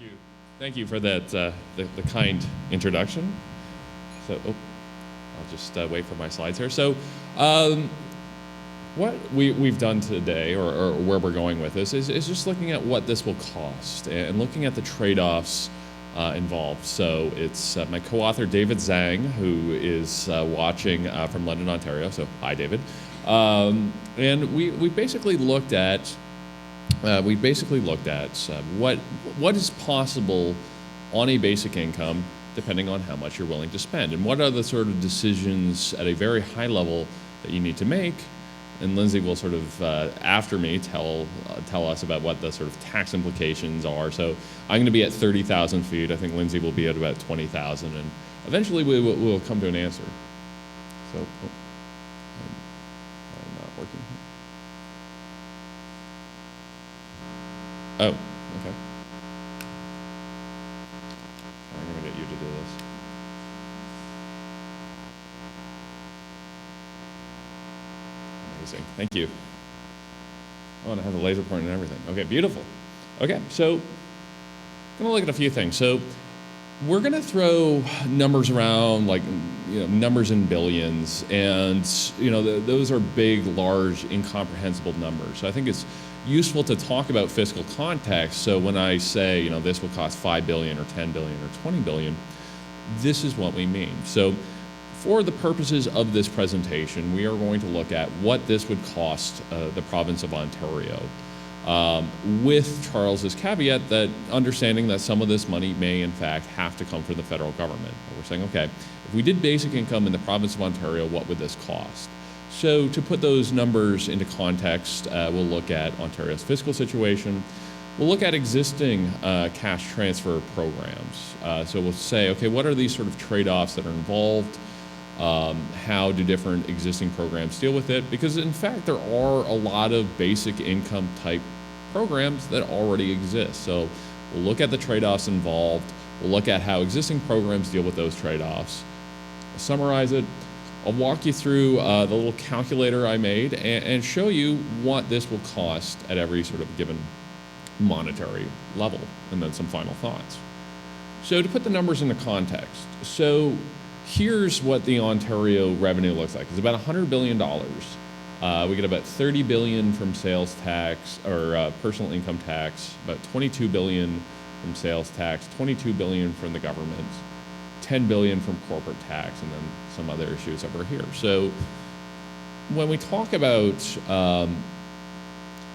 you. Thank you for that, the kind introduction. So, I'll just wait for my slides here. So, what we've done today, or where we're going with this, is just looking at what this will cost and looking at the trade-offs involved. So it's my co-author David Zhang, who is watching from London, Ontario. So hi, David. And we basically looked at what is possible on a basic income, depending on how much you're willing to spend, and what are the sort of decisions at a very high level that you need to make. And Lindsay will sort of, after me, tell us about what the sort of tax implications are. So I'm going to be at 30,000 feet. I think Lindsay will be at about 20,000, and eventually we will come to an answer. So, I'm not working here. Oh, okay. I'm going to get you to do this. Thank you. Oh, and I have a laser pointer and everything. Okay, beautiful. Okay, so I'm going to look at a few things. So we're going to throw numbers around, like, numbers in billions, and those are big, large, incomprehensible numbers. So I think it's useful to talk about fiscal context. So when I say, this will cost 5 billion or 10 billion or 20 billion, this is what we mean. So for the purposes of this presentation, we are going to look at what this would cost the province of Ontario, with Charles's caveat that understanding that some of this money may in fact have to come from the federal government. We're saying, okay, if we did basic income in the province of Ontario, what would this cost? So to put those numbers into context, we'll look at Ontario's fiscal situation. We'll look at existing cash transfer programs. So we'll say, okay, what are these sort of trade-offs that are involved? How do different existing programs deal with it? Because in fact, there are a lot of basic income type programs that already exist. So we'll look at the trade-offs involved. We'll look at how existing programs deal with those trade-offs. I'll summarize it. I'll walk you through the little calculator I made and show you what this will cost at every sort of given monetary level, and then some final thoughts. So to put the numbers into context, so here's what the Ontario revenue looks like. It's about $100 billion. We get about $30 billion from sales tax or personal income tax, about $22 billion from sales tax, $22 billion from the government, $10 billion from corporate tax, and then some other issues over here. So when we talk about,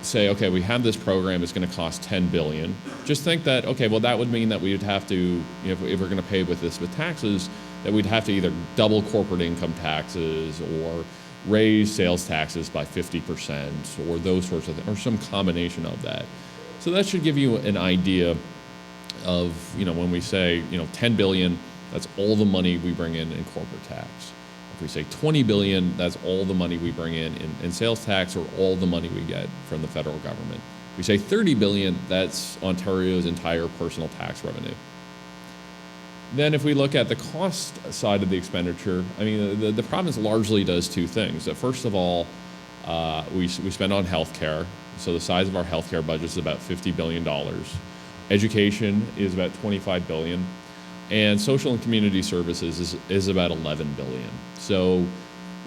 say, okay, we have this program, it's going to cost $10 billion, just think that, okay, well, that would mean that we would have to, if we're going to pay with this with taxes, that we'd have to either double corporate income taxes or raise sales taxes by 50% or those sorts of things, or some combination of that. So that should give you an idea of, when we say, 10 billion, that's all the money we bring in corporate tax. If we say 20 billion, that's all the money we bring in sales tax, or all the money we get from the federal government. If we say 30 billion, that's Ontario's entire personal tax revenue. Then if we look at the cost side of the expenditure, I mean, the province largely does two things. First of all, we spend on healthcare. So the size of our healthcare budget is about $50 billion. Education is about $25 billion. And social and community services is about $11 billion. So,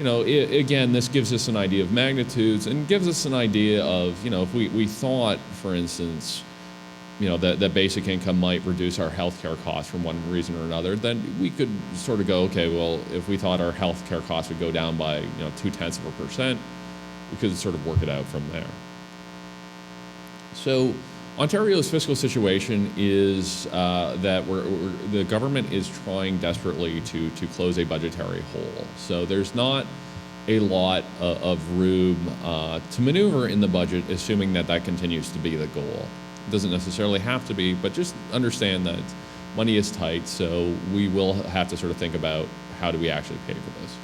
again, this gives us an idea of magnitudes and gives us an idea of, if we thought, for instance, that basic income might reduce our healthcare costs from one reason or another, then we could sort of go, okay, well, if we thought our healthcare costs would go down by 0.2%, we could sort of work it out from there. So Ontario's fiscal situation is that the government is trying desperately to close a budgetary hole. So there's not a lot of room to maneuver in the budget, assuming that continues to be the goal. It doesn't necessarily have to be, but just understand that money is tight, so we will have to sort of think about how do we actually pay for this.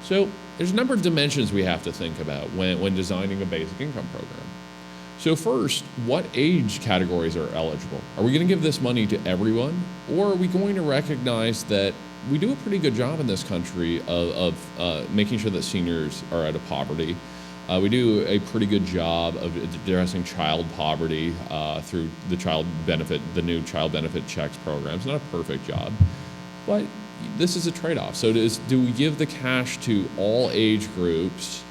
So there's a number of dimensions we have to think about when designing a basic income program. So first, what age categories are eligible? Are we going to give this money to everyone, or are we going to recognize that we do a pretty good job in this country of making sure that seniors are out of poverty, We do a pretty good job of addressing child poverty through the new child benefit checks program. It's not a perfect job, but this is a trade-off. So do we give the cash to all age groups,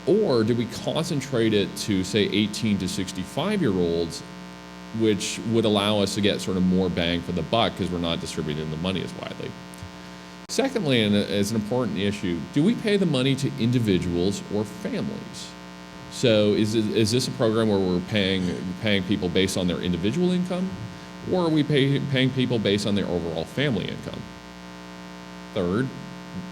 or do we concentrate it to, say, 18 to 65-year-olds, which would allow us to get sort of more bang for the buck because we're not distributing the money as widely? Secondly, and as an important issue, do we pay the money to individuals or families? So is this a program where we're paying people based on their individual income, or are we paying people based on their overall family income? Third,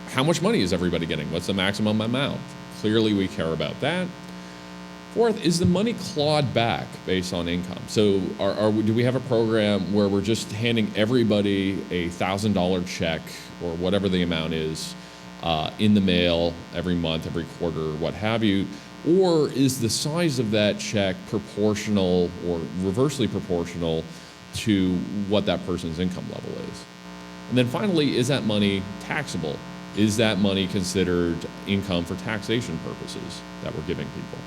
how much money is everybody getting? What's the maximum amount? Clearly we care about that. Fourth, is the money clawed back based on income? So do we have a program where we're just handing everybody a $1,000 check or whatever the amount is in the mail every month, every quarter, what have you? Or is the size of that check proportional or reversely proportional to what that person's income level is? And then finally, is that money taxable? Is that money considered income for taxation purposes that we're giving people?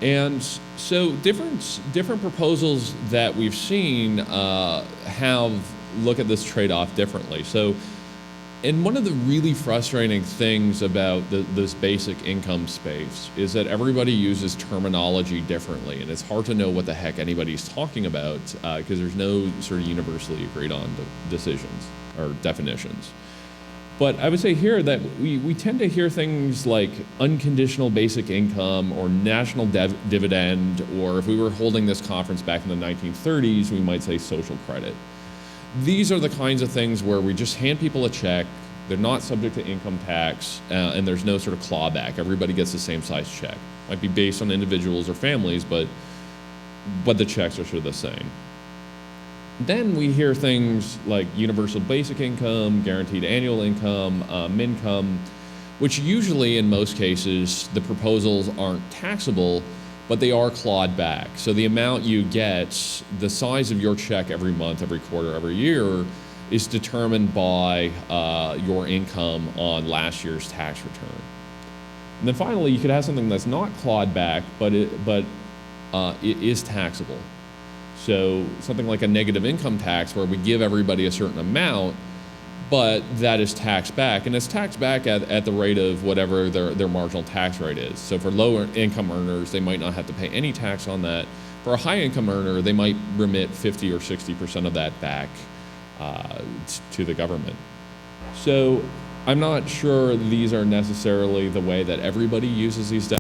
And so different proposals that we've seen look at this trade-off differently. So, and one of the really frustrating things about this basic income space is that everybody uses terminology differently, and it's hard to know what the heck anybody's talking about because there's no sort of universally agreed on decisions or definitions. But I would say here that we tend to hear things like unconditional basic income or national dividend, or if we were holding this conference back in the 1930s, we might say social credit. These are the kinds of things where we just hand people a check, they're not subject to income tax, and there's no sort of clawback. Everybody gets the same size check. Might be based on individuals or families, but the checks are sort of the same. Then we hear things like universal basic income, guaranteed annual income, MINCOME, which usually in most cases the proposals aren't taxable, but they are clawed back. So the amount you get, the size of your check every month, every quarter, every year is determined by your income on last year's tax return. And then finally, you could have something that's not clawed back, but it is taxable. So something like a negative income tax where we give everybody a certain amount, but that is taxed back, and it's taxed back at the rate of whatever their marginal tax rate is. So for lower income earners, they might not have to pay any tax on that. For a high income earner, they might remit 50 or 60% of that back to the government. So I'm not sure these are necessarily the way that everybody uses these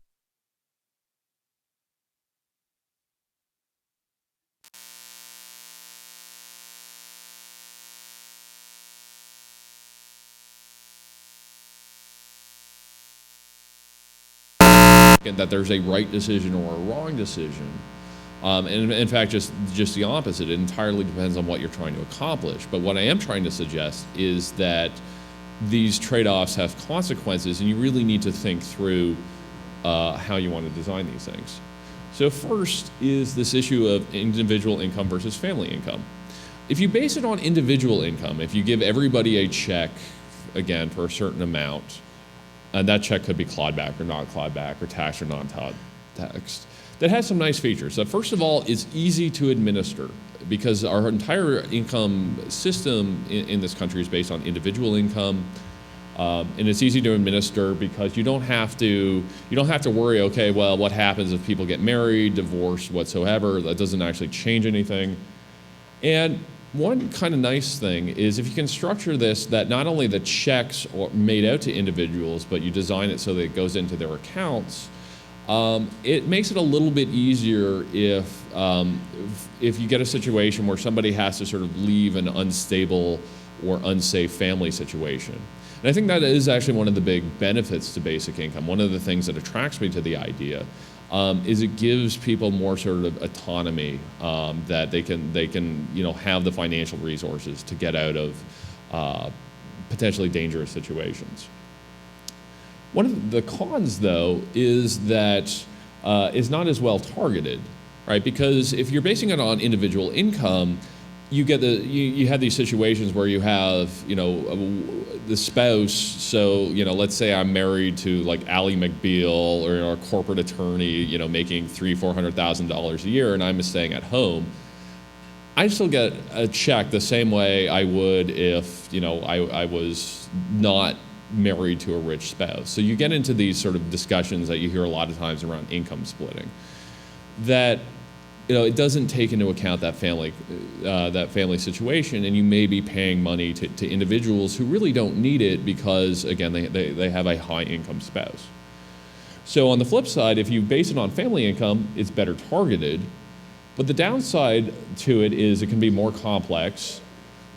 that there's a right decision or a wrong decision. And in fact, just the opposite. It entirely depends on what you're trying to accomplish. But what I am trying to suggest is that these trade-offs have consequences, and you really need to think through how you want to design these things. So first is this issue of individual income versus family income. If you base it on individual income, if you give everybody a check, again, for a certain amount, and that check could be clawed back or not clawed back or taxed or non-taxed. That has some nice features. So first of all, it's easy to administer because our entire income system in this country is based on individual income, and it's easy to administer because you don't have to worry. Okay, well, what happens if people get married, divorced, whatsoever? That doesn't actually change anything. And one kind of nice thing is if you can structure this that not only the checks are made out to individuals, but you design it so that it goes into their accounts, it makes it a little bit easier if you get a situation where somebody has to sort of leave an unstable or unsafe family situation. And I think that is actually one of the big benefits to basic income. One of the things that attracts me to the idea is it gives people more sort of autonomy, that they can have the financial resources to get out of potentially dangerous situations. One of the cons, though, is that it's not as well targeted, right? Because if you're basing it on individual income, you have these situations where you have, the spouse. So, let's say I'm married to like Ally McBeal or a corporate attorney, making $300,000-$400,000 a year, and I'm staying at home. I still get a check the same way I would if, I was not married to a rich spouse. So you get into these sort of discussions that you hear a lot of times around income splitting, that it doesn't take into account that family situation, and you may be paying money to individuals who really don't need it because, again, they have a high income spouse. So on the flip side, if you base it on family income, it's better targeted. But the downside to it is it can be more complex.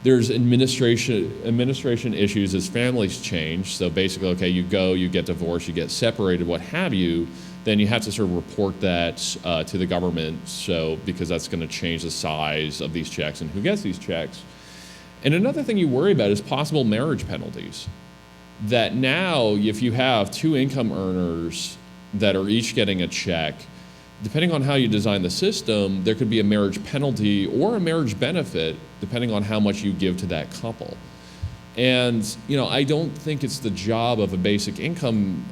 There's administration issues as families change. So basically, okay, you get divorced, you get separated, what have you, then you have to sort of report that to the government, so because that's going to change the size of these checks and who gets these checks. And another thing you worry about is possible marriage penalties. That now, if you have two income earners that are each getting a check, depending on how you design the system, there could be a marriage penalty or a marriage benefit, depending on how much you give to that couple. And I don't think it's the job of a basic income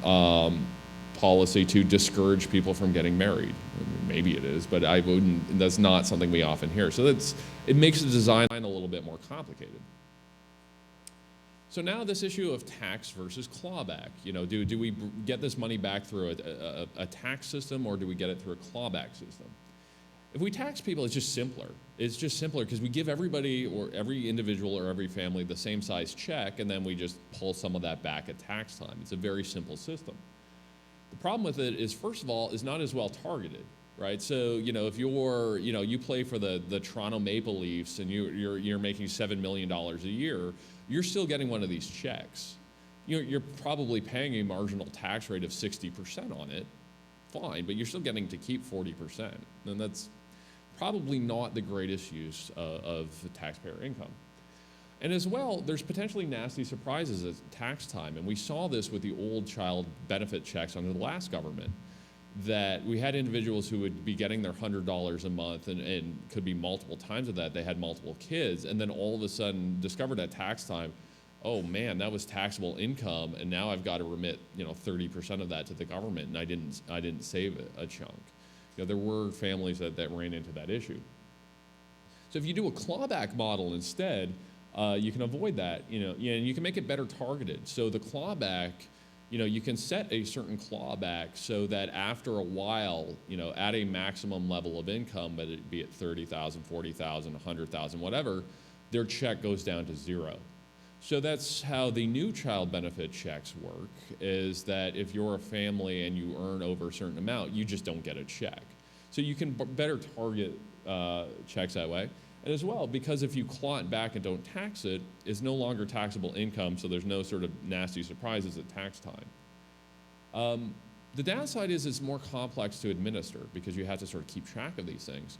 policy to discourage people from getting married. Maybe it is, but I wouldn't. That's not something we often hear. So it makes the design a little bit more complicated. So now this issue of tax versus clawback. Do we get this money back through a tax system, or do we get it through a clawback system? If we tax people, it's just simpler. It's just simpler because we give everybody, or every individual or every family, the same size check, and then we just pull some of that back at tax time. It's a very simple system. The problem with it is, first of all, is not as well targeted, right? So, if you play for the Toronto Maple Leafs and you're making $7 million a year, you're still getting one of these checks. You're probably paying a marginal tax rate of 60% on it, fine, but you're still getting to keep 40%. And that's probably not the greatest use of the taxpayer income. And as well, there's potentially nasty surprises at tax time. And we saw this with the old child benefit checks under the last government, that we had individuals who would be getting their $100 a month and could be multiple times of that. They had multiple kids, and then all of a sudden discovered at tax time, oh man, that was taxable income, and now I've got to remit 30% of that to the government, and I didn't save a chunk. There were families that ran into that issue. So if you do a clawback model instead, you can avoid that, and you can make it better targeted. So the clawback, you can set a certain clawback so that after a while, at a maximum level of income, whether it be at $30,000, $40,000, $100,000, whatever, their check goes down to zero. So that's how the new child benefit checks work, is that if you're a family and you earn over a certain amount, you just don't get a check. So you can better target checks that way. And as well, because if you claw it back and don't tax it, it's no longer taxable income, so there's no sort of nasty surprises at tax time. The downside is it's more complex to administer because you have to sort of keep track of these things.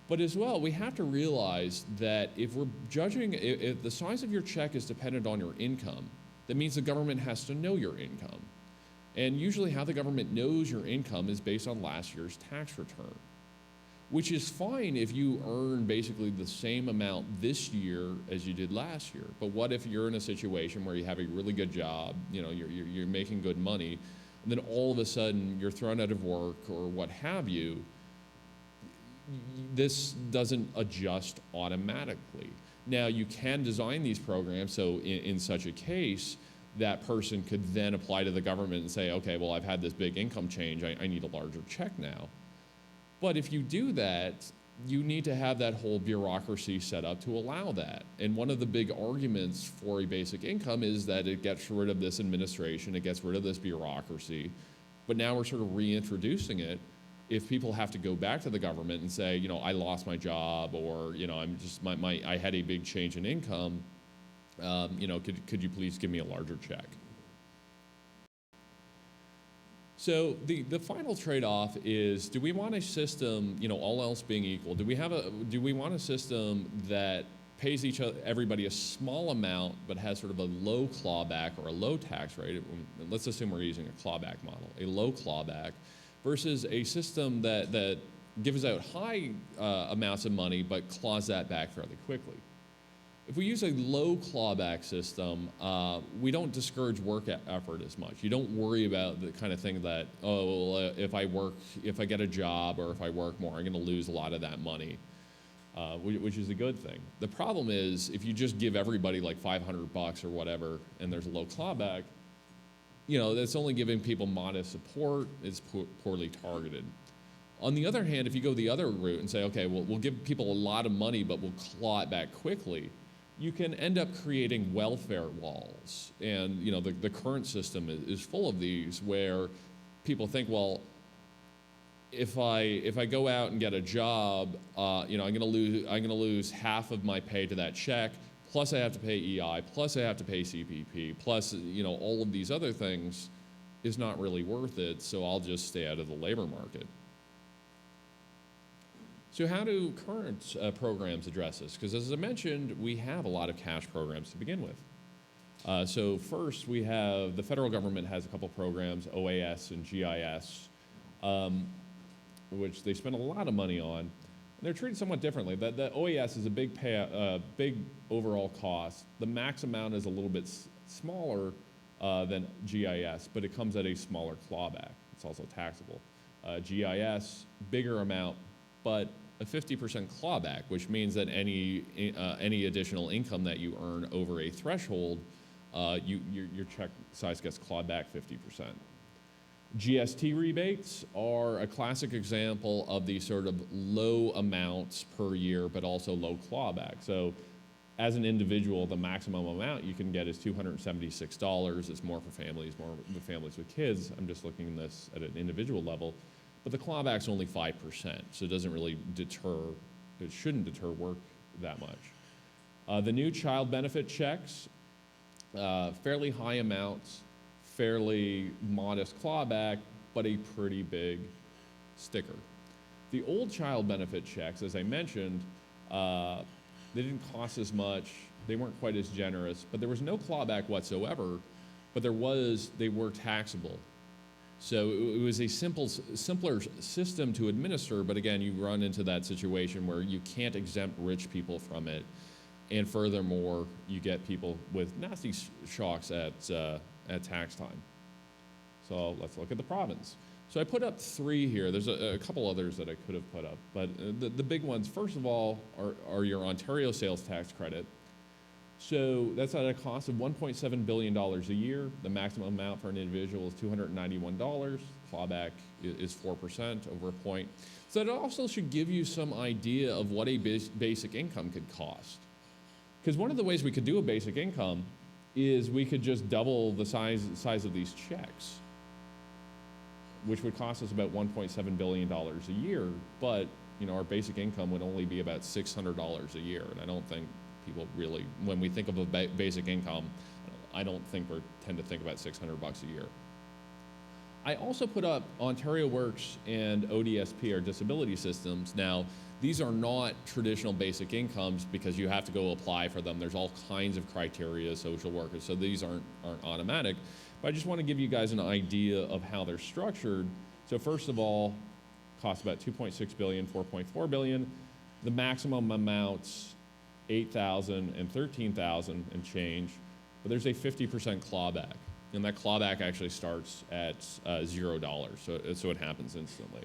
But as well, we have to realize that if we're judging, if the size of your check is dependent on your income, that means the government has to know your income. And usually how the government knows your income is based on last year's tax return, which is fine if you earn basically the same amount this year as you did last year. But what if you're in a situation where you have a really good job, you're making good money, and then all of a sudden you're thrown out of work or what have you? This doesn't adjust automatically. Now, you can design these programs so in such a case, that person could then apply to the government and say, okay, well, I've had this big income change, I need a larger check now. But if you do that, you need to have that whole bureaucracy set up to allow that. And one of the big arguments for a basic income is that it gets rid of this administration, it gets rid of this bureaucracy, but now we're sort of reintroducing it. If people have to go back to the government and say, I lost my job, or I'm just I had a big change in income, could you please give me a larger check? So the final trade-off is: do we want a system, all else being equal? Do we want a system that pays everybody a small amount but has sort of a low clawback or a low tax rate? Let's assume we're using a clawback model, a low clawback, versus a system that gives out high amounts of money, but claws that back fairly quickly. If we use a low clawback system, we don't discourage work effort as much. You don't worry about the kind of thing that, if I get a job or if I work more, I'm going to lose a lot of that money, which is a good thing. The problem is if you just give everybody like $500 or whatever, and there's a low clawback, that's only giving people modest support. It's poorly targeted. On the other hand, if you go the other route and say, okay, well, we'll give people a lot of money, but we'll claw it back quickly, you can end up creating welfare walls. And the current system is full of these, where people think, well, if I go out and get a job, I'm going to lose half of my pay to that check, plus I have to pay EI, plus I have to pay CPP, plus all of these other things is not really worth it, so I'll just stay out of the labor market. So how do current programs address this? Because as I mentioned, we have a lot of cash programs to begin with. So first, we have the federal government has a couple programs, OAS and GIS, which they spend a lot of money on. And they're treated somewhat differently. The OAS is a big overall cost. The max amount is a little bit smaller than GIS, but it comes at a smaller clawback. It's also taxable. GIS, bigger amount, but a 50% clawback, which means that any additional income that you earn over a threshold, your check size gets clawed back 50%. GST rebates are a classic example of these sort of low amounts per year, but also low clawback. So as an individual, the maximum amount you can get is $276. It's more for families, more the families with kids. I'm just looking at this at an individual level. But the clawback's only 5%, so it doesn't really it shouldn't deter work that much. The new child benefit checks, fairly high amounts, fairly modest clawback, but a pretty big sticker. The old child benefit checks, as I mentioned, they didn't cost as much, they weren't quite as generous, but there was no clawback whatsoever, but they were taxable. So it was a simpler system to administer, but again, you run into that situation where you can't exempt rich people from it, and furthermore, you get people with nasty shocks at tax time. So let's look at the province. So I put up 3 here. There's a couple others that I could have put up, but the big ones, first of all, are your Ontario sales tax credit. So that's at a cost of $1.7 billion a year. The maximum amount for an individual is $291. Clawback is 4% over a point. So it also should give you some idea of what a basic income could cost. Because one of the ways we could do a basic income is we could just double the size of these checks, which would cost us about $1.7 billion a year, but our basic income would only be about $600 a year, and I don't think people really, when we think of a basic income, I don't think we tend to think about $600 a year. I also put up Ontario Works and ODSP, our disability systems. Now, these are not traditional basic incomes because you have to go apply for them. There's all kinds of criteria, social workers, so these aren't automatic. But I just want to give you guys an idea of how they're structured. So first of all, cost about $2.6 billion, $4.4 billion. The maximum amounts, $8,000 and $13,000 and change, but there's a 50% clawback, and that clawback actually starts at $0, so it happens instantly.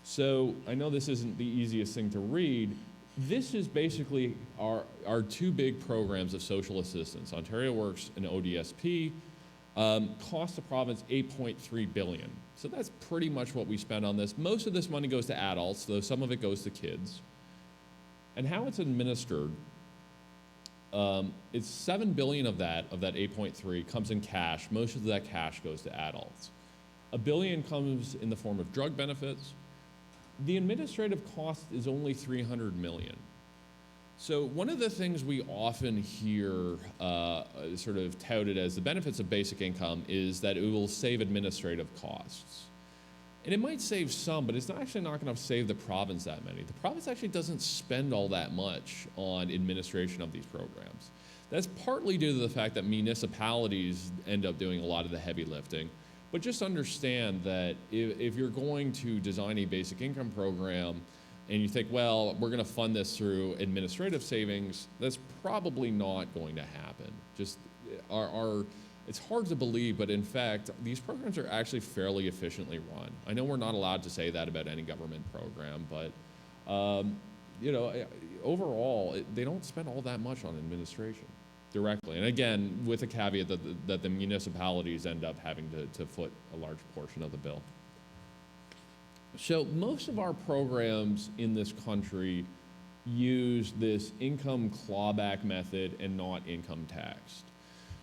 So I know this isn't the easiest thing to read. This is basically our 2 big programs of social assistance, Ontario Works and ODSP. Cost the province $8.3 billion. So that's pretty much what we spend on this. Most of this money goes to adults, though some of it goes to kids. And how it's administered, it's $7 billion of that 8.3 comes in cash. Most of that cash goes to adults. $1 billion comes in the form of drug benefits. The administrative cost is only $300 million. So one of the things we often hear sort of touted as the benefits of basic income is that it will save administrative costs. And it might save some, but it's actually not going to save the province that many. The province actually doesn't spend all that much on administration of these programs. That's partly due to the fact that municipalities end up doing a lot of the heavy lifting, But just understand that if you're going to design a basic income program and you think, well, we're going to fund this through administrative savings, that's probably not going to happen. Just it's hard to believe, but in fact, these programs are actually fairly efficiently run. I know we're not allowed to say that about any government program, but overall, they don't spend all that much on administration directly. And again, with a caveat that the municipalities end up having to foot a large portion of the bill. So most of our programs in this country use this income clawback method and not income taxed.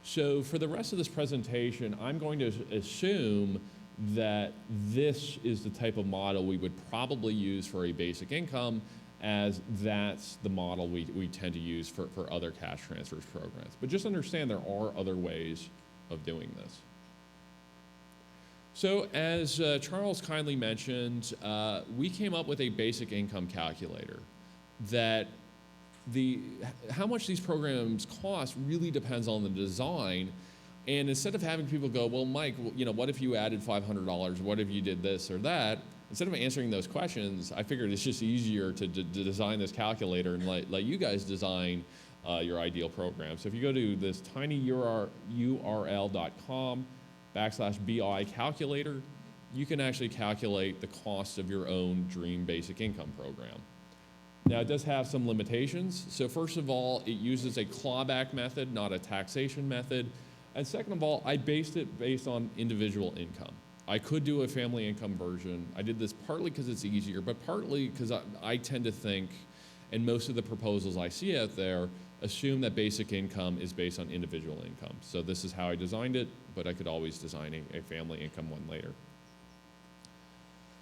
So for the rest of this presentation, I'm going to assume that this is the type of model we would probably use for a basic income, as that's the model we tend to use for other cash transfers programs. But just understand there are other ways of doing this. So as Charles kindly mentioned, we came up with a basic income calculator that how much these programs cost really depends on the design. And instead of having people go, well, Mike, what if you added $500? What if you did this or that? Instead of answering those questions, I figured it's just easier to design this calculator and let you guys design your ideal program. So if you go to this tiny url.com/BI calculator, you can actually calculate the cost of your own dream basic income program. Now, it does have some limitations. So first of all, it uses a clawback method, not a taxation method. And second of all, I based on individual income. I could do a family income version. I did this partly because it's easier, but partly because I tend to think, and most of the proposals I see out there assume that basic income is based on individual income. So this is how I designed it, but I could always design a family income one later.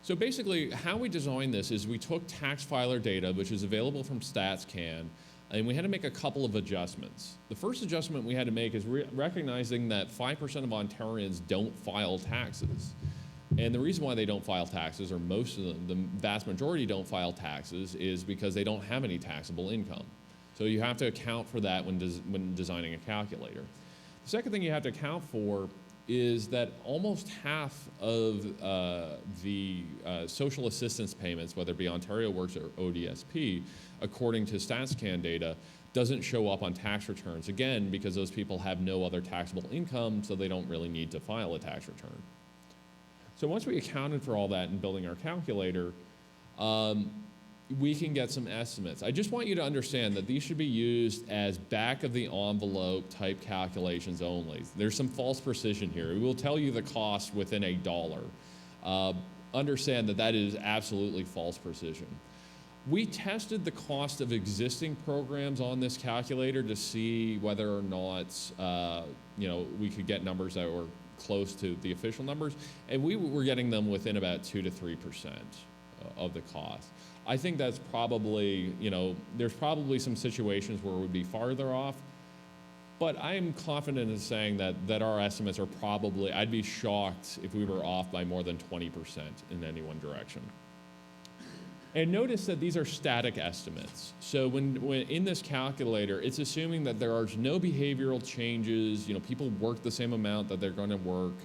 So basically, how we designed this is we took tax filer data, which is available from StatsCan, and we had to make a couple of adjustments. The first adjustment we had to make is recognizing that 5% of Ontarians don't file taxes. And the reason why they don't file taxes, or most of them, the vast majority don't file taxes, is because they don't have any taxable income. So you have to account for that when designing a calculator. The second thing you have to account for is that almost half of the social assistance payments, whether it be Ontario Works or ODSP, according to StatsCan data, doesn't show up on tax returns, again, because those people have no other taxable income, so they don't really need to file a tax return. So once we accounted for all that in building our calculator, we can get some estimates. I just want you to understand that these should be used as back of the envelope type calculations only. There's some false precision here. We will tell you the cost within $1. Understand that is absolutely false precision. We tested the cost of existing programs on this calculator to see whether or not we could get numbers that were close to the official numbers, and we were getting them within about 2 to 3% of the cost. I think that's probably, there's probably some situations where it would be farther off, but I am confident in saying that our estimates are probably, I'd be shocked if we were off by more than 20% in any one direction. And notice that these are static estimates. So when in this calculator, it's assuming that there are no behavioral changes, people work the same amount that they're going to work,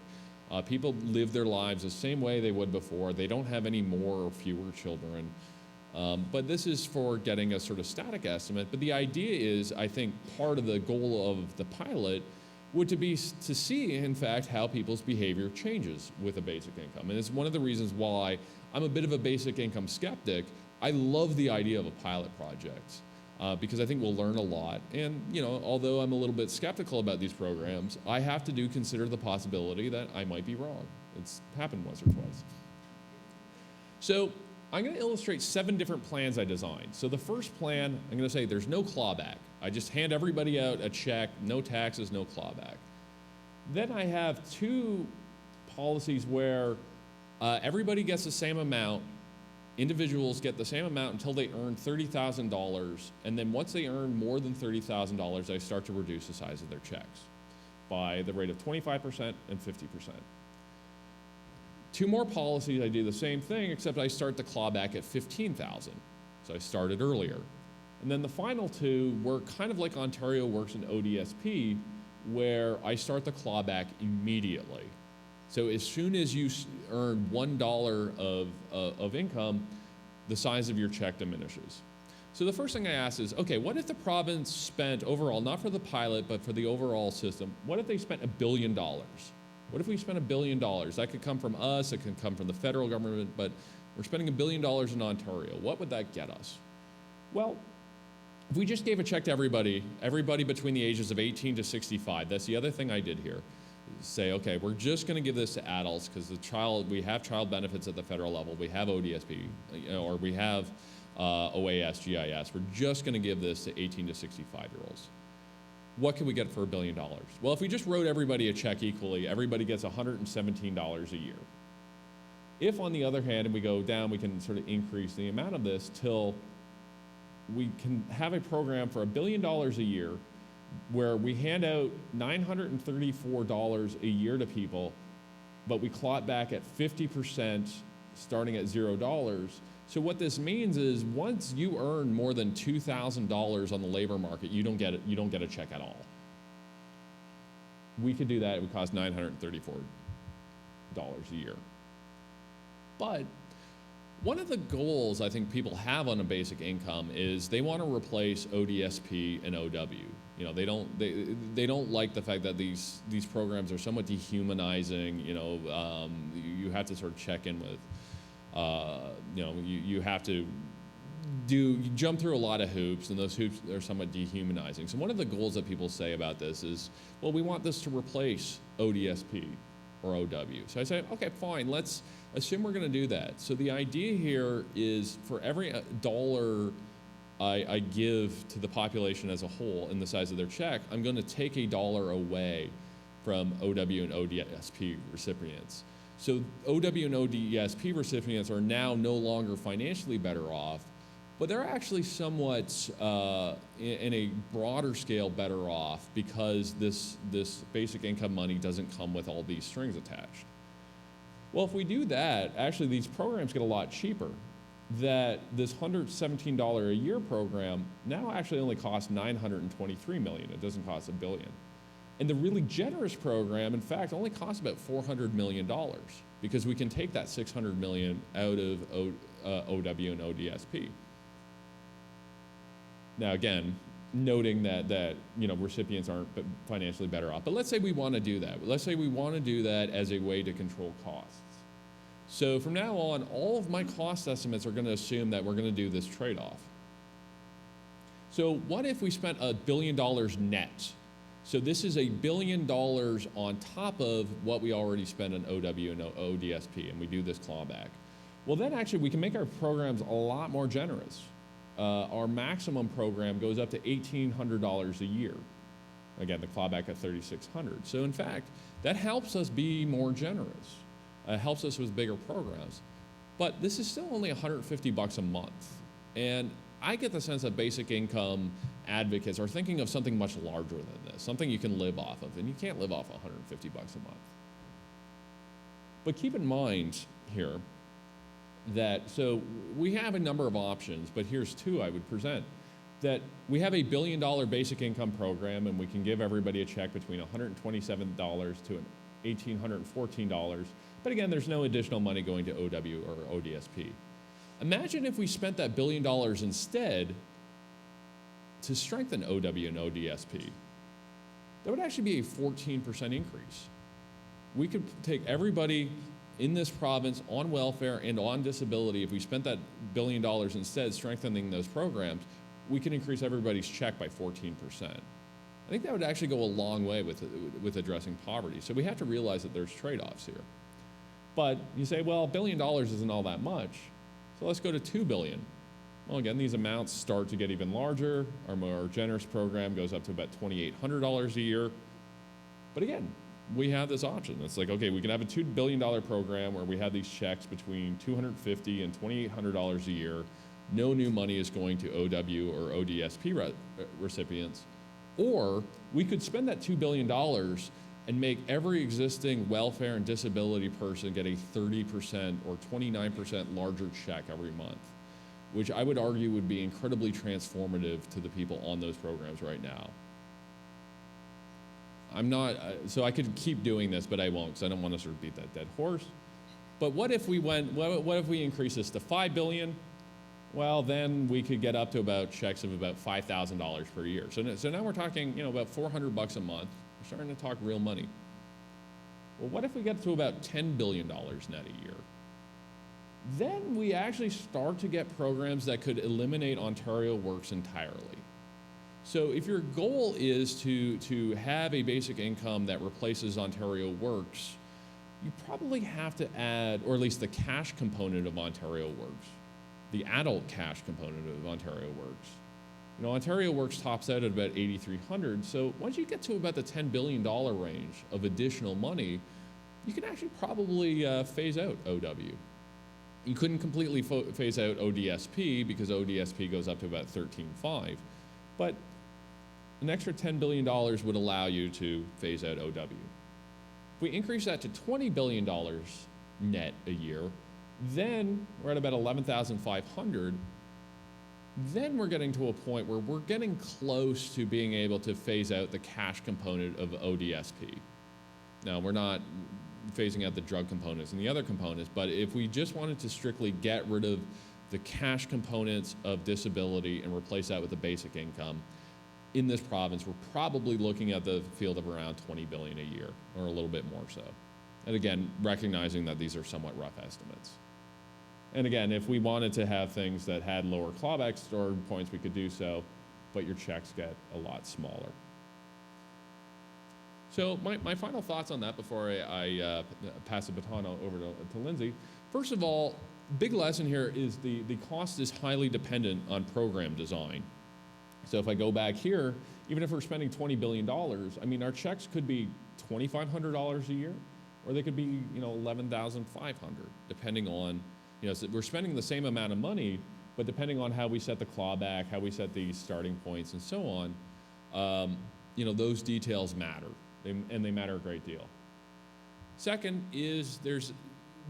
people live their lives the same way they would before, they don't have any more or fewer children. But this is for getting a sort of static estimate. But the idea is, I think, part of the goal of the pilot would be to see, in fact, how people's behavior changes with a basic income. And it's one of the reasons why I'm a bit of a basic income skeptic. I love the idea of a pilot project because I think we'll learn a lot. And, although I'm a little bit skeptical about these programs, I have to consider the possibility that I might be wrong. It's happened once or twice. So I'm going to illustrate 7 different plans I designed. So the first plan, I'm going to say there's no clawback. I just hand everybody out a check, no taxes, no clawback. Then I have 2 policies where everybody gets the same amount, individuals get the same amount until they earn $30,000, and then once they earn more than $30,000, I start to reduce the size of their checks by the rate of 25% and 50%. 2 more policies, I do the same thing, except I start the clawback at $15,000. So I started earlier. And then the final 2 were kind of like Ontario Works and ODSP, where I start the clawback immediately. So as soon as you earn $1 of income, the size of your check diminishes. So the first thing I asked is, okay, what if the province spent overall, not for the pilot, but for the overall system, what if they spent $1 billion? What if we spent $1 billion? That could come from us, it could come from the federal government, but we're spending $1 billion in Ontario. What would that get us? Well, if we just gave a check to everybody between the ages of 18 to 65, that's the other thing I did here. Say, okay, we're just going to give this to adults because we have child benefits at the federal level, we have ODSP, or we have OAS, GIS. We're just going to give this to 18 to 65-year-olds. What can we get for $1 billion? Well, if we just wrote everybody a check equally, everybody gets $117 a year. If, on the other hand, and we go down, we can sort of increase the amount of this till we can have a program for $1 billion a year where we hand out $934 a year to people, but we claw it back at 50% starting at $0. So what this means is once you earn more than $2,000 on the labor market, you don't get a check at all. We could do that. It would cost $934 a year. But one of the goals I think people have on a basic income is they want to replace ODSP and OW. They don't like the fact that these programs are somewhat dehumanizing. You have to sort of check in with. You have to you jump through a lot of hoops, and those hoops are somewhat dehumanizing. So one of the goals that people say about this is, well, we want this to replace ODSP or OW. So I say, okay, fine, let's assume we're going to do that. So the idea here is for every dollar I give to the population as a whole in the size of their check, I'm going to take $1 away from OW and ODSP recipients. So OW and ODSP recipients are now no longer financially better off, but they're actually somewhat, in a broader scale, better off because this basic income money doesn't come with all these strings attached. Well, if we do that, actually these programs get a lot cheaper. That this $117 a year program now actually only costs $923 million. It doesn't cost $1 billion. And the really generous program, in fact, only costs about $400 million because we can take that $600 million out of OW and ODSP. Now, again, noting that recipients aren't financially better off. But let's say we want to do that. Let's say we want to do that as a way to control costs. So from now on, all of my cost estimates are going to assume that we're going to do this trade-off. So what if we spent $1 billion net? So this is $1 billion on top of what we already spent on OW and ODSP, and we do this clawback. Well, then actually we can make our programs a lot more generous. Our maximum program goes up to $1,800 a year. Again, the clawback at $3,600. So in fact, that helps us be more generous. Helps us with bigger programs. But this is still only $150 a month. And I get the sense that basic income advocates are thinking of something much larger than this, something you can live off of, and you can't live off $150 a month. But keep in mind here that, so we have a number of options, but here's two I would present. That we have a $1 billion basic income program, and we can give everybody a check between $127 to $1,814. But again, there's no additional money going to OW or ODSP. Imagine if we spent that $1 billion instead to strengthen OW and ODSP. That would actually be a 14% increase. We could take everybody in this province on welfare and on disability. If we spent that $1 billion instead strengthening those programs, we could increase everybody's check by 14%. I think that would actually go a long way with addressing poverty. So we have to realize that there's trade-offs here. But you say, well, $1 billion isn't all that much. So let's go to $2 billion. Well, again, these amounts start to get even larger. Our more generous program goes up to about $2,800 a year. But again, we have this option. It's like, okay, we can have a $2 billion program where we have these checks between $250 and $2,800 a year. No new money is going to OW or ODSP recipients. Or we could spend that $2 billion and make every existing welfare and disability person get a 30% or 29% larger check every month, which I would argue would be incredibly transformative to the people on those programs right now. I'm not, so I could keep doing this, but I won't, because I don't want to sort of beat that dead horse. But what if we increase this to $5 billion? Well, then we could get up to about checks of about $5,000 per year. So now we're talking, about $400 a month. We're starting to talk real money. Well, what if we get to about $10 billion net a year? Then we actually start to get programs that could eliminate Ontario Works entirely. So if your goal is to have a basic income that replaces Ontario Works, you probably have to add, or at least the cash component of Ontario Works, the adult cash component of Ontario Works. Ontario Works tops out at about $8,300, so once you get to about the $10 billion range of additional money, you can actually probably phase out OW. You couldn't completely phase out ODSP because ODSP goes up to about 13.5, but an extra $10 billion would allow you to phase out OW. If we increase that to $20 billion net a year, then we're at about 11,500. Then we're getting to a point where we're getting close to being able to phase out the cash component of ODSP. Now, we're not phasing out the drug components and the other components, but if we just wanted to strictly get rid of the cash components of disability and replace that with the basic income, in this province, we're probably looking at the field of around $20 billion a year, or a little bit more so. And again, recognizing that these are somewhat rough estimates. And again, if we wanted to have things that had lower clawback stored points, we could do so, but your checks get a lot smaller. So my final thoughts on that before I pass the baton over to Lindsay. First of all, big lesson here is the cost is highly dependent on program design. So if I go back here, even if we're spending $20 billion, I mean, our checks could be $2,500 a year, or they could be, $11,500, depending on, so we're spending the same amount of money, but depending on how we set the clawback, how we set the starting points, and so on, those details matter, and they matter a great deal. Second is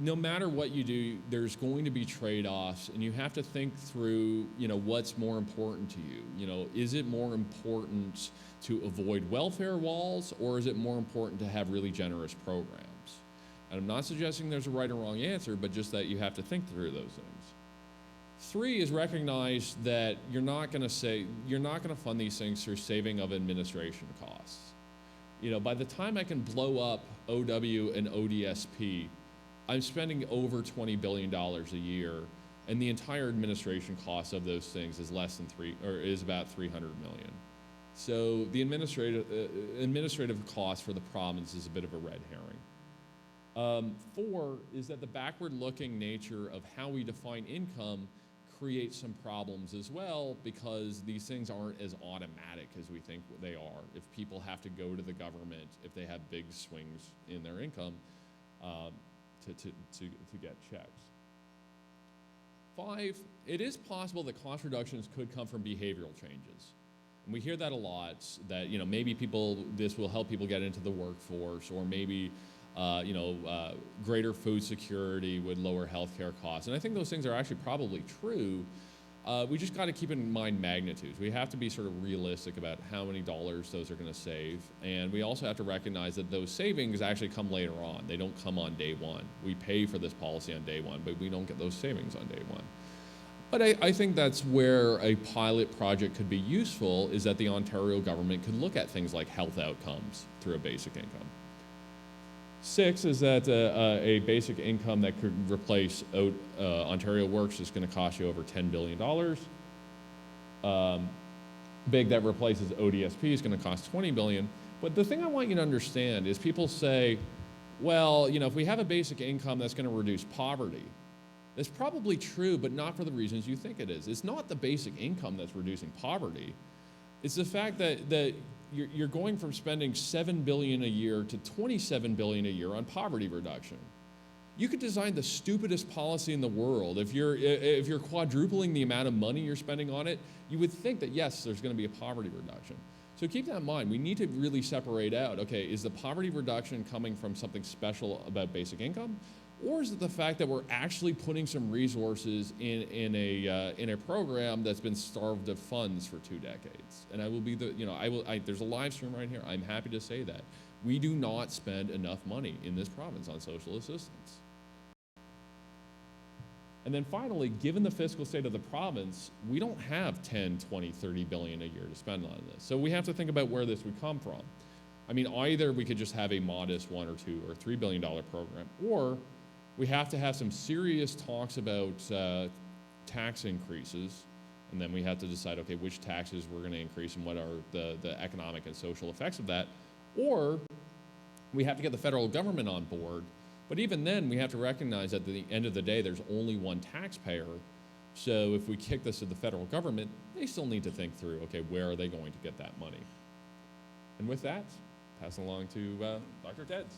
no matter what you do, there's going to be trade-offs, and you have to think through, what's more important to you. Is it more important to avoid welfare walls, or is it more important to have really generous programs? And I'm not suggesting there's a right or wrong answer, but just that you have to think through those things. 3 is recognize that you're not going to fund these things through saving of administration costs. By the time I can blow up OW and ODSP, I'm spending over $20 billion a year, and the entire administration cost of those things is is about $300 million. So the administrative cost for the province is a bit of a red herring. 4 is that the backward-looking nature of how we define income creates some problems as well, because these things aren't as automatic as we think they are. If people have to go to the government, if they have big swings in their income, to get checks. 5, it is possible that cost reductions could come from behavioral changes. And we hear that a lot, that maybe this will help people get into the workforce, or maybe greater food security would lower healthcare costs. And I think those things are actually probably true. We just got to keep in mind magnitudes. We have to be sort of realistic about how many dollars those are going to save. And we also have to recognize that those savings actually come later on. They don't come on day one. We pay for this policy on day one, but we don't get those savings on day one. But I think that's where a pilot project could be useful, is that the Ontario government could look at things like health outcomes through a basic income. 6 is that a basic income that could replace Ontario Works is going to cost you over $10 billion. Big that replaces ODSP is going to cost $20 billion. But the thing I want you to understand is people say, well, if we have a basic income that's going to reduce poverty, that's probably true, but not for the reasons you think it is. It's not the basic income that's reducing poverty. It's the fact that you're going from spending $7 billion a year to $27 billion a year on poverty reduction. You could design the stupidest policy in the world. If you're quadrupling the amount of money you're spending on it, you would think that, yes, there's going to be a poverty reduction. So keep that in mind. We need to really separate out, okay, is the poverty reduction coming from something special about basic income, Or is it the fact that we're actually putting some resources in a program that's been starved of funds for 2 decades? And I will be there's a live stream right here. I'm happy to say that. We do not spend enough money in this province on social assistance. And then finally, given the fiscal state of the province, we don't have 10, 20, 30 billion a year to spend on this. So we have to think about where this would come from. I mean, either we could just have a modest $1 or $2 or $3 billion program, or we have to have some serious talks about tax increases, and then we have to decide, okay, which taxes we're going to increase and what are the economic and social effects of that. Or we have to get the federal government on board, but even then we have to recognize that at the end of the day there's only one taxpayer. So if we kick this to the federal government, they still need to think through, okay, where are they going to get that money? And with that, pass along to Dr. Teds.